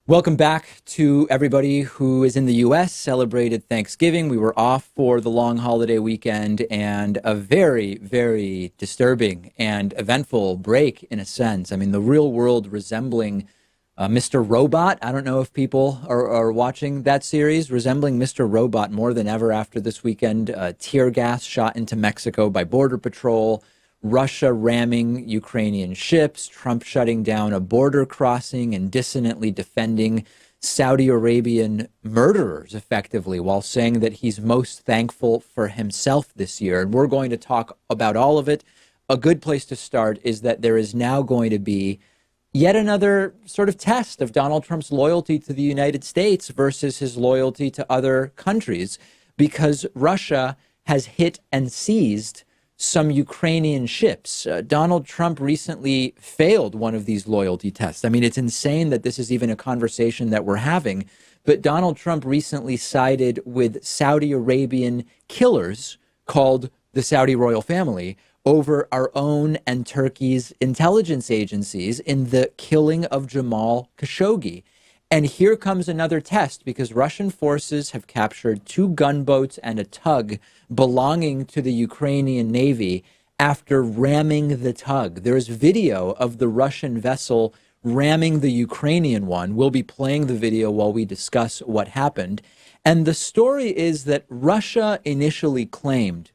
Welcome back to everybody who is in the U.S., celebrated Thanksgiving. We were off for the long holiday weekend and a very, very disturbing and eventful break in a sense. I mean, the real world resembling Mr. Robot. I don't know if people are watching that series, resembling Mr. Robot more than ever after this weekend. Tear gas shot into Mexico by Border Patrol. Russia ramming Ukrainian ships, Trump shutting down a border crossing and dissonantly defending Saudi Arabian murderers effectively while saying that he's most thankful for himself this year. And we're going to talk about all of it. A good place to start is that there is now going to be yet another sort of test of Donald Trump's loyalty to the United States versus his loyalty to other countries, because Russia has hit and seized some Ukrainian ships. Donald Trump recently failed one of these loyalty tests. I mean, it's insane that this is even a conversation that we're having, but Donald Trump recently sided with Saudi Arabian killers called the Saudi royal family over our own and Turkey's intelligence agencies in the killing of Jamal Khashoggi. And here comes another test, because Russian forces have captured two gunboats and a tug belonging to the Ukrainian Navy after ramming the tug. There's video of the Russian vessel ramming the Ukrainian one. We'll be playing the video while we discuss what happened. And the story is that Russia initially claimed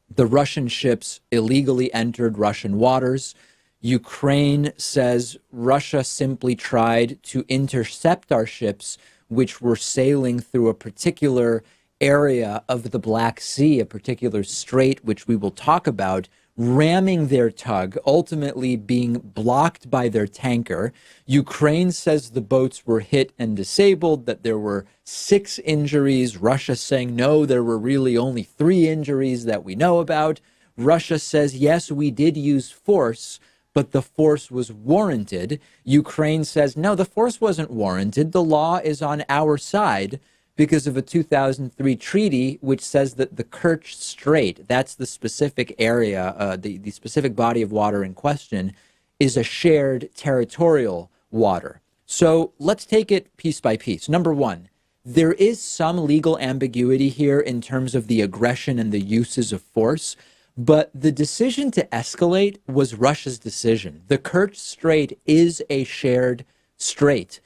the Russian ships illegally entered Russian waters. Ukraine says Russia simply tried to intercept our ships, which were sailing through a particular area of the Black Sea, a particular strait, which we will talk about, ramming their tug, ultimately being blocked by their tanker. Ukraine says the boats were hit and disabled, that there were 6 injuries. Russia saying, no, there were really only 3 injuries that we know about. Russia says, yes, we did use force, but the force was warranted. Ukraine says, no, the force wasn't warranted. The law is on our side because of a 2003 treaty, which says that the Kerch Strait, that's the specific area, the specific body of water in question, is a shared territorial water. So let's take it piece by piece. Number one, there is some legal ambiguity here in terms of the aggression and the uses of force. But the decision to escalate was Russia's decision. The Kerch Strait is a shared strait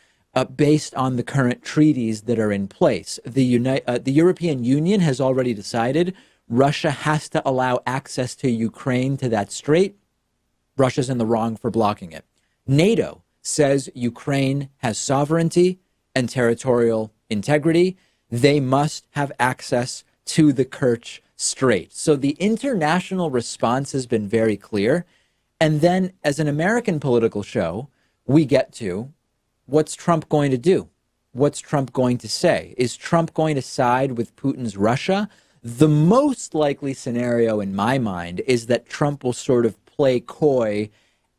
based on the current treaties that are in place. The European Union has already decided Russia has to allow access to Ukraine to that strait. Russia's in the wrong for blocking it. NATO says Ukraine has sovereignty and territorial integrity. They must have access to the Kerch Strait. So the international response has been very clear. And then as an American political show, we get to, what's Trump going to do? What's Trump going to say? Is Trump going to side with Putin's Russia? The most likely scenario in my mind is that Trump will sort of play coy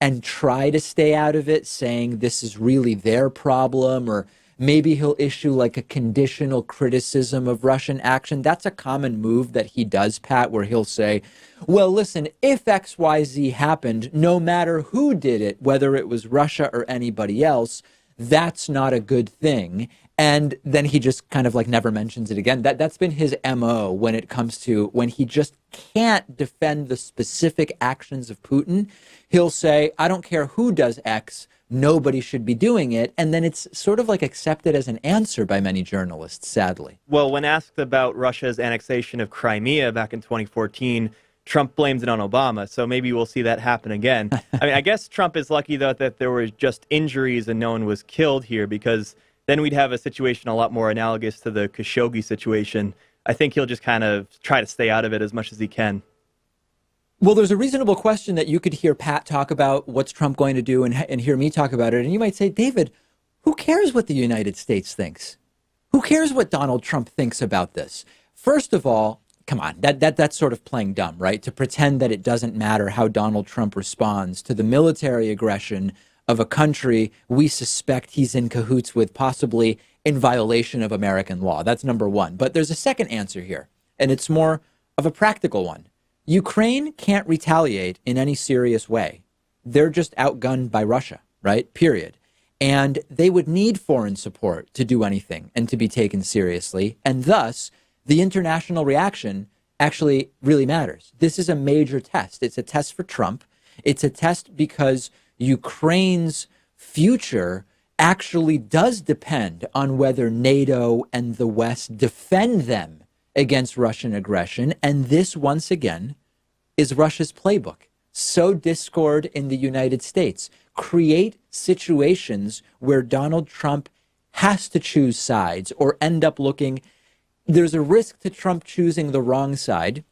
and try to stay out of it, saying this is really their problem, or maybe he'll issue like a conditional criticism of Russian action. That's a common move that he does, Pat, where he'll say, well, listen, if XYZ happened, no matter who did it, whether it was Russia or anybody else, that's not a good thing. And then he just kind of like never mentions it again. That's been his MO when it comes to when he just can't defend the specific actions of Putin. He'll say, I don't care who does X, nobody should be doing it. And then it's sort of like accepted as an answer by many journalists, sadly. Well, when asked about Russia's annexation of Crimea back in 2014, Trump blamed it on Obama. So maybe we'll see that happen again. I mean, I guess Trump is lucky, though, that there were just injuries and no one was killed here, because then we'd have a situation a lot more analogous to the Khashoggi situation. I think he'll just kind of try to stay out of it as much as he can. Well, there's a reasonable question that you could hear Pat talk about what's Trump going to do and hear me talk about it. And you might say, David, who cares what the United States thinks? Who cares what Donald Trump thinks about this? First of all, come on, that's sort of playing dumb, right? To pretend that it doesn't matter how Donald Trump responds to the military aggression of a country we suspect he's in cahoots with, possibly in violation of American law. That's number one. But there's a second answer here, and it's more of a practical one. Ukraine can't retaliate in any serious way. They're just outgunned by Russia, right? Period. And they would need foreign support to do anything and to be taken seriously. And thus, the international reaction actually really matters. This is a major test. It's a test for Trump. It's a test because Ukraine's future actually does depend on whether NATO and the West defend them against Russian aggression. And this, once again, is Russia's playbook. Sow discord in the United States. Create situations where Donald Trump has to choose sides or end up looking. There's a risk to Trump choosing the wrong side,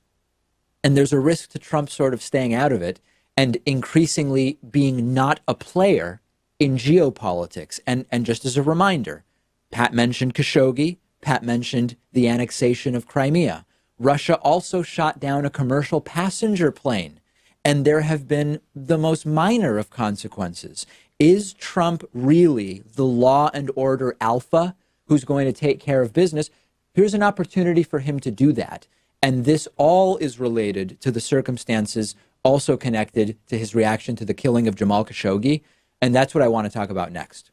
and there's a risk to Trump sort of staying out of it and increasingly being not a player in geopolitics. And just as a reminder, Pat mentioned Khashoggi. Pat mentioned the annexation of Crimea. Russia also shot down a commercial passenger plane, and there have been the most minor of consequences. Is Trump really the law and order alpha who's going to take care of business? Here's an opportunity for him to do that. And this all is related to the circumstances also connected to his reaction to the killing of Jamal Khashoggi. And that's what I want to talk about next.